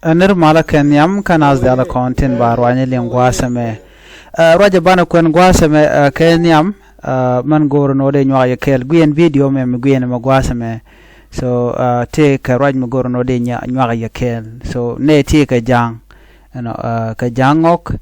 Aner mala ken yam kanaz de ala content bar wanye lingwa seme roja bana kwen gwa seme ken yam man goro no de nywa yekel guen video me guen ma gwa seme so te ka roj ma goro no de nywa yekel so ne te ka jang ka jangok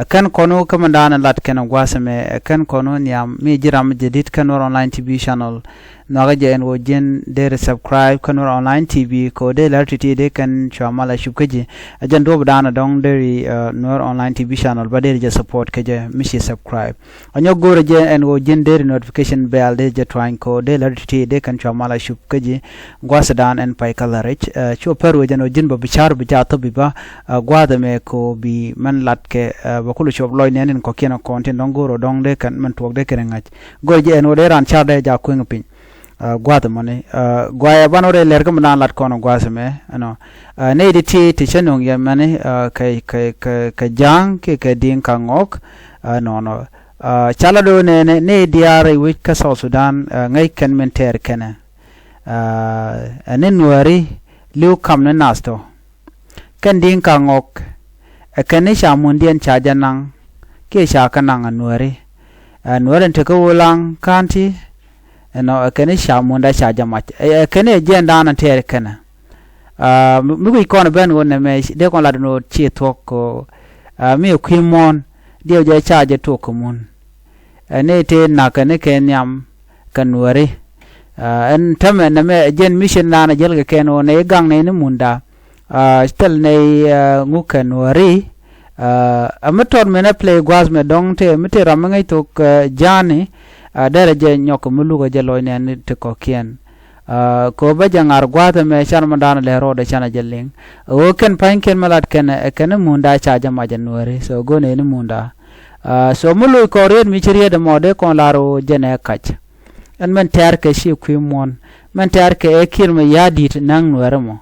kan kono kamandana lat ken gwa seme kan kono nyam mi jiram jedit kan online tv channel naga jen wo jen der subscribe kan online tv ko de latiti de kan chamala shubkaji ajan do badana dong deri nor online tv channel ba der je support kaje mishi subscribe anyo gore je en wo jen der notification bell de je trying ko de latiti de kan chamala shubkaji gwasadan en paikala rich cho peru jen wo jen ba bichar bija to biba gwada me ko bi man lat ke bakulu chob loy nenen ko kena content dong goro dong de kan man tok de ken ngach gore je en wo de ran char de ja ko ngpin gwada money gwaya banore lerga manan lat kono gwasame ne diti tichenong ya mane ka jang ke dinka ngok no chala do ne diare wich ka South Sudan ngai kan menter kana ne nuääri liu kam ne nasto kan dinka ngok kan sha mundiɛn cha janang ke sha kanang nuääri nuääri te ko lang kanti kɛni shamunda shajamach kɛni jenda na ter kana mi ko ben won me de ko la no chi ko mi kwimon de je chaje to ko mun ne te na kɛni kenyam kanwari en tame na me jen mission na jel ga keno ne gang ne munda stel ne ngukanwari amator me na play gwaz me dong te mite ramangai to jani dere je nyoko mulugo je loy ne te ko kien ko ba jangar gwata me chan mandana le ro de chana jelling o ken pain ken malat ken munda cha jama januari so go ne munda so mulu ko red mi chiriye de mode kon laro jene kach en men ter ke shi kwimon men ter ke ekir me yadit nang nuermo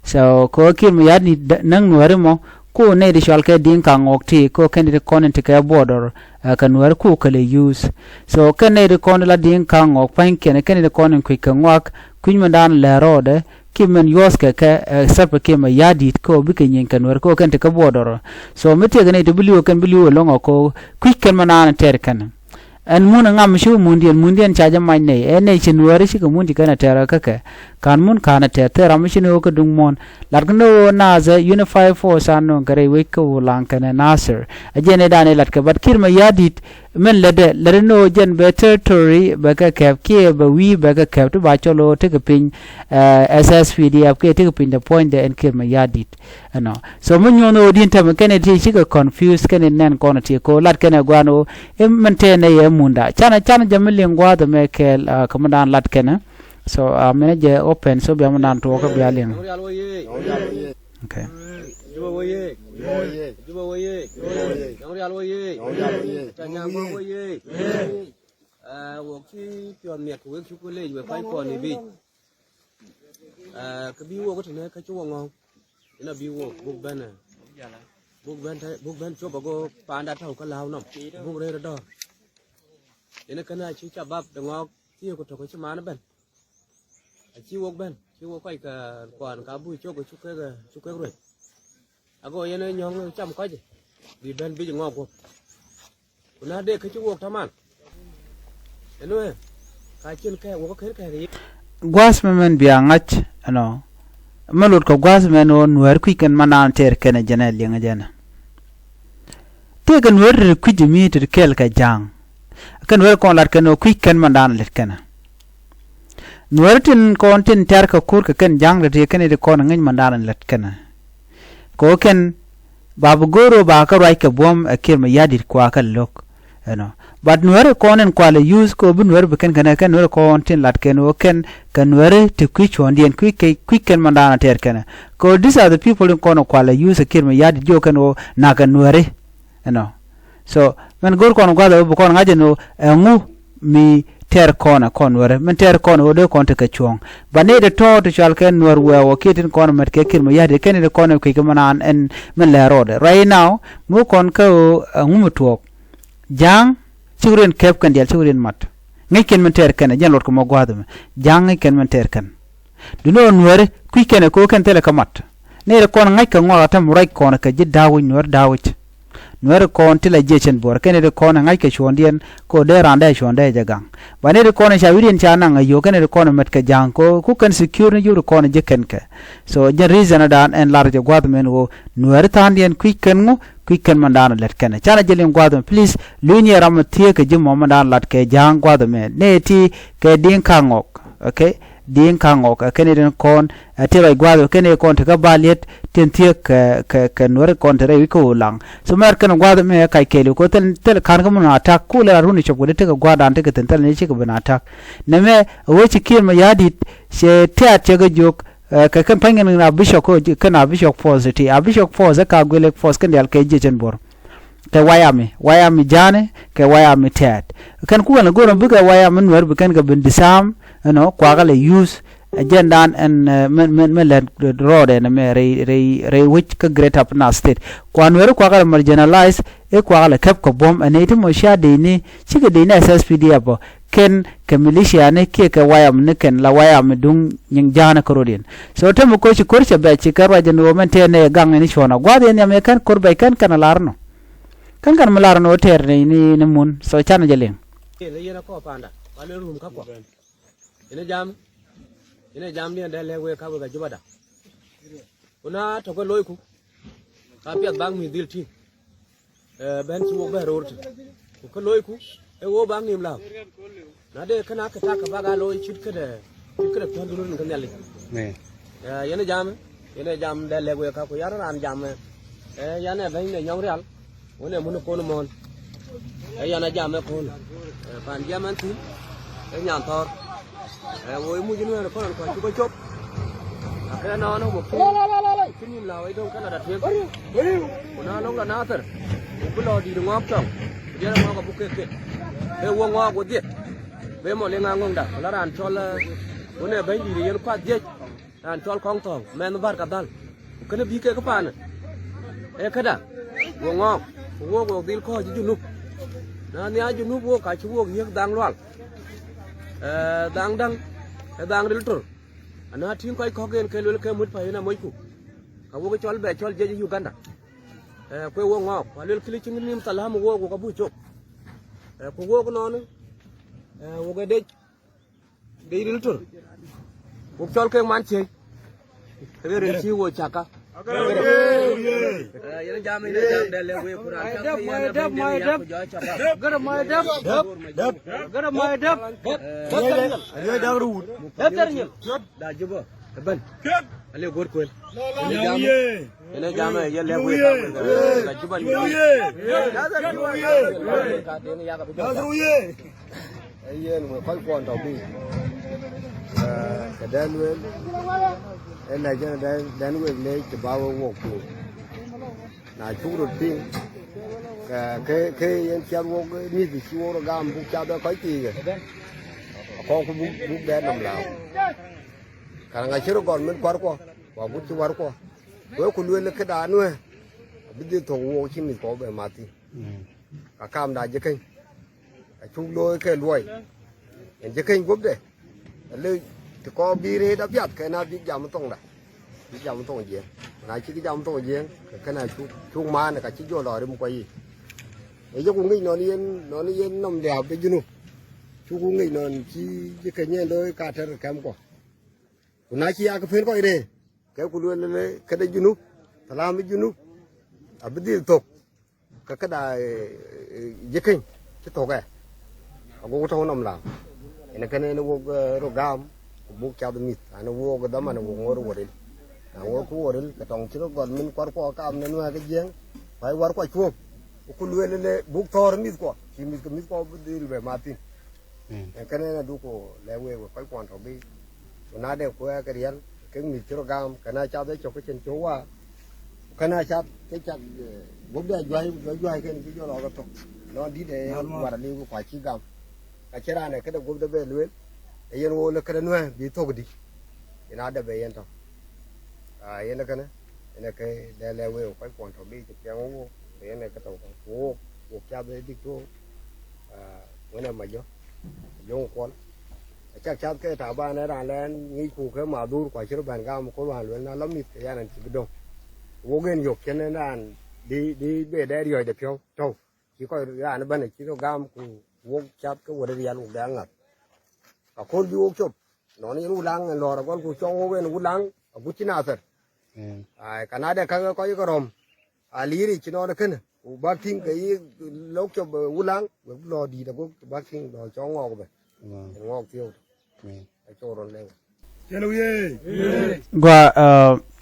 so ko ekir me yadit nang nuermo ko ne de shalke dinka ngokti ko ken de konen te ke border kanwar ku kale use so ken de kon la dinka ngok pain ken de konen ku ke ngwak kun mandan le rode kimen yoske ke sap ke ma yadit ko bi ke nyen kanwar ko ken te ke border so mete gane de biliwo ken biliwo longo ko ku ken manana ter ken en mun ngam shu mundiɛn chaja mai ne ne chinwari shi ko mundi kana tera kake kan mun kana ter amishino ko dungmon largno na za unify force anno gare we ko lankane nasir ajene dane latka bat kirma yadit men lede lerno jen be territory ba ka kap ke ba wi ba ka kap to ba cholo te ke pin ssvdf ke te ke pin the point de en kirma yadit no so mun yono din tam kene ti shi ko confused kene nen kono ti ko lat kene gwano mente ne ye munda chana jamil ngwa de me kel komandan lat kene so manager open so biam nan to ko bialin okay chi wok ben chi wok kai ka kwan ka bu cho ko chu ke rồi ago yene nyong cham ko je bi ben bi ngok ko kuna de ka chu wok taman eno ka chin ke wok ke ri gwas men bi angach malut ko gwas men on nuer ku ken manan ter ken jene linga jena te ken wer ku jimi ter kel ka jang ken wer kon lat ken ku ken manan let ken nuertin kontin ter ka kur ka ken jang de ken de kon ngin mandaran let ken ko ken babu goro ba ka rai ka bom akir ma yadir kwa ka lok but nuer konen kwale use ko bu nuer be ken ken nuer kontin lat ken o ken kan nuer te kwich ondien ken mandana ter ken ko these are the people in kono kwale use akir ma yadir jo ken o na kan nuer so men gor kono kwale bu kon ngaje no ngu mi ter kona konware men ter kona odo konta ka chuong bane de to chal ken nor wewo kitin kona met ke kirmo yade ken de kona ke manan en men le rode right now mu kon ka ngumutuok jang churen kep kan dial churen mat ngi ken men ter ken jan lot ko mo gwadum jang ngi ken men ter ken du no nwere ku ken ko ken tele kamat ne re kon ngai ka ngwa ta murai kon ka ji dawo nuer dawo nuer kon tila jechen bor kene re kon ngai ka chondien ko de randa chonde jagang ba ne re kon sha wirin cha na ngayo kene re kon met ka jang ko ku kan secure ne yuru kon je ken ka so je reason dan en large gwad men wo nuer tandien quicken ngo quicken mandan let ken chana jelin gwad please lunye ram tie ka ji mo mandan lat ke jang gwad men ne ti ke dinka ngok okay dinka ngok kene den kon tira gwado kene kon ta balet ten tie ka nuer kon tere wi ko lang so mer kan gwado me kai kele ko tel kan ko na attack ko la runi chop te ka gwada ante ka tel ne chi ka bana attack ne me wo chi kin ma yadi she ta che ga jok ka kan pangen na bishop ko kana bishop force a bishop force ka gwele force kan dal ke jechen bor ke wayami jane ke wayami tet kan ku na goro buga wayami nuer bukan ga bindisam no kwagale use agenda and men let road and me re which ka great up na state kwanwere kwagale marginalize e kwagale kep ko bom and it mo sha de ni chike de na SSPD abo ken ke militia ne ke wayam ne ken la wayam dung nying jana korodien so temo ko chi korche be chi karwa jen wo men te ne gang ni chona gwade ne me kan korbe kan larno kan malarno ter ni mun so chana jeleng le yena ko panda wale rum ka ko ina jam ni ande lewe ka ga jubada kuna to ko loiku ka piat bang mi dil ti ben ci wo ba rorti ko loiku e wo bang nim law na de kana ka ta ka baga loy chit kada to dulun kan yalla ne yana jam de lewe ka ko yara ran jam yana ben ne nyong real wona mun ko no mon yana jam ko pan jaman ti nyam tor wo mu jinu na ko ko chop akara na no mo kini la wai don kana da tuen kuna long la na tar ku lo di ngop tong je na ko buke ke e wo ngo go dit be mo le ngong da la ran chol wona be di yen kwa je ran chol kong tong men bar ka dal kana bi ke ka pan e kada wo ngo wo go dil ko ji junu na ni a junu wo ka chi wo yek dang lwal dang dil tur ana tin koy ko gen ke lul ke mut pa ina moy ku ka wo chol be chol je Uganda ko wo ngo ko lul kili chin nim salam wo ko bu chok ko wo non wo ge de dil tur wo chol ke man che ke ren chi wo chaka yana jam de le we ku ran ta yana dab mai dab gar mai dab gar mai dab ye dab ru dar ni da jibo ban ale gor ko yana jam ye le we da jibo ni da da jibo ka te ni ya ka da ru ye ye no ko ko to bi ka dan we en la jana dan we le ke ba wo ko na chu ru tin ke yen cha wo ni ti chu ro gam bu cha da ko ti ge ko bu de nam la ka nga chiru gon men kwar ko wa bu chu war ko ku le ke da nu bi di to wo chi mi ko be ma ti ka kam da je ken ka chu lo ke luoi en je ken gob de le thì có bi re đã biết cái nào biết giảm tông đã biết giảm tông gì này chỉ cái giảm tông gì cái này chú ma này cả chỉ vô lò đi một quay để cho cũng nghĩ nó yên nằm đẹp đấy chứ nu chú cũng nghĩ nó chỉ cái nhện đôi cả thật kém quá này chỉ cái phên coi đây cái cũng luôn lên cái đấy chứ nu làm cái chứ nu à biết đi tục cái đài dễ kinh cái tục cái cũng không nằm làm cái này nó vô gam buk cha mit ana wo ga dama na wo ngor woril na wo ku woril ka tong chiro gon min kwar ko ka am na ga jeng bai war ko chu ku luele le buk tor mit ko chi mit ko dil be matin ka ne na du ko le we ko kon to bi na de ko ka riel ke mit chiro gam ka na cha de cho ko chen chu wa ka na cha ke cha bo de jwai ke ni jo lo ga to no di de war ni ko chi gam ka chera ne ka de go de be luel yen wo le kada nuwa bi to gudi ina da be yen to yen kana ina ke le we ko kon to bi ke wo yen ka to wo wo kya be dik to wona ma jo ko chắc chắn cái thảo ban này là lên nghĩ cụ cái mà đu quả chứ bàn cao một con bàn luôn nó lắm mít cái này chỉ biết đâu vô gen dục cho nên là đi về đây rồi để phiếu đâu chỉ coi ra nó bên này chỉ có gam cụ vô chắp cái vật đây ăn cũng đáng ngặt cả con vô chụp nó như lú lăng lò là con cụ cho vô bên lú lăng ở bút chín nào thật cái này đây có cái rồng lý thì chỉ nó được cái bác kinh cái lúc cho lú lăng lò đi là bác kinh lò cho ngọc vậy ngọc tiêu cho rồi lên gua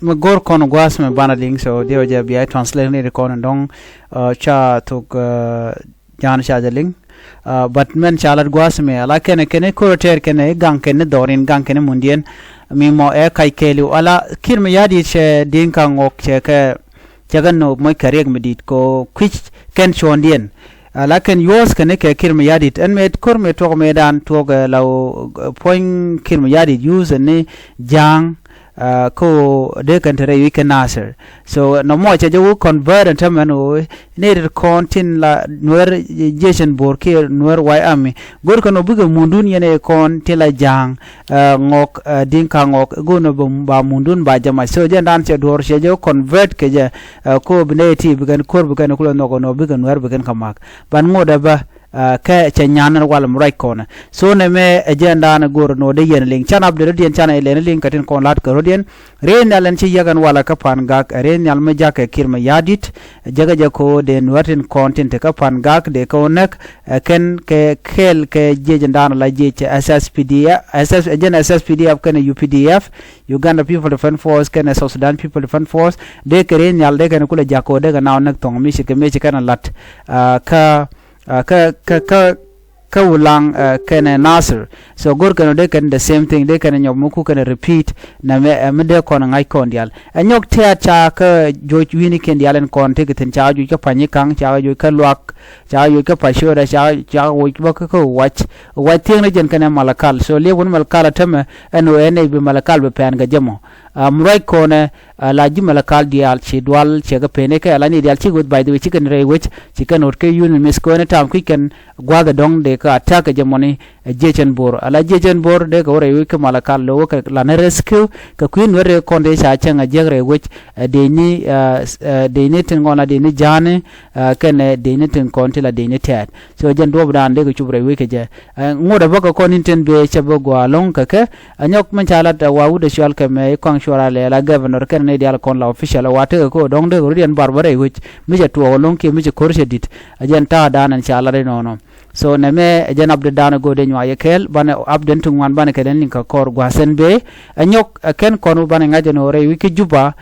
magor kon guas me bana ding so dio je bi translate ni kon dong cha tuk jan cha jaling but men chalat guas me ala kene ko ter kene gang kene dorin gang kene mundiɛn mi mo e kai kelu ala kirme yadi che dinka ngok che ke jagan no moy kareg medit ko kwich ken chondien lakin yos kene ke kirme yadit en met korme to medan to law point kirme yadit use ne jang ko de kan tere we can answer so no mo che jo convert and tamano ne kontin la nuer jeshen borke nuer wai ami gor kono buga mundun yene kon tela jang ngok dinka ngok gono ba mundun ba jama so je dan che dor che jo convert ke je ko bneti bugan kor bugan ko no no bugan nuer bugan kamak ban ngoda ba ka chanyan wal murai kona so ne me agenda na gor no de yen link chan abde den chan ele link katin kon lat ko den ren alan chi yagan wala ka pan gak ren al me jak kirma yadit jaga jako den watin content ka pan gak de ko nak ken ke khel ke agenda la je SSPDF kan UPDF Uganda People Defense Force kan South Sudan People Defense Force de ren al de kan kula jako de na nak tong mi shi kan lat ka ulang kene nasir so gor kan de kan the same thing de kan nyok muku kan repeat na me de kon ngai kon dial anyok tia cha ka jo wini ken dial en kon te ken cha ju ka pani kang cha ju ka luak cha ju ka pasho da cha wo ba ka watch ting ne jen kan malakal so le won malakal tame eno ene bi malakal be pan ga jamo murai kone la ji malakal dial chi dwal che ga pene ka ala ni dial chi good by the way chicken re which chicken or ke yun mis ko ne tam ken gwa ga dong de ka attack jamoni jechen bor ala jechen bor de ko re wi ka malakal lo ka la ne rescue ka queen were konde cha chenga jegre which de ni tin ngona de ni jane ken de ni tin konti la de ni tat so jen do bran de ko chubre wi ke je ngoda baka konin ten be che bo gwa long ka ke anyok man chala da wa u de shal ka me kwang shora le la governor ken ne dial kon la official wa te ko dong de rian barbare which mi je to long ke mi je korse dit ajen ta danan chala de no so ne me jen abde dana go de nywa yekel bana abden tungwan bana keden linka kor gwasen be anyok ken konu bana ngaje no re wiki juba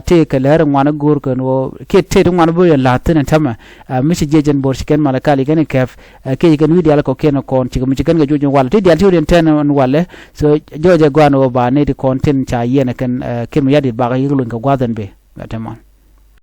te keler ngwana gur no ke te ngwana bo la tene tama mi je jejen bor ken malakali ken kef ke ken wi dial ko ken kon ci mi ken ga jojo wal te dial te ten wale so joje gwano ba ne di content cha yene ken kim yadi ba ga yiglu ka gwaden be tamam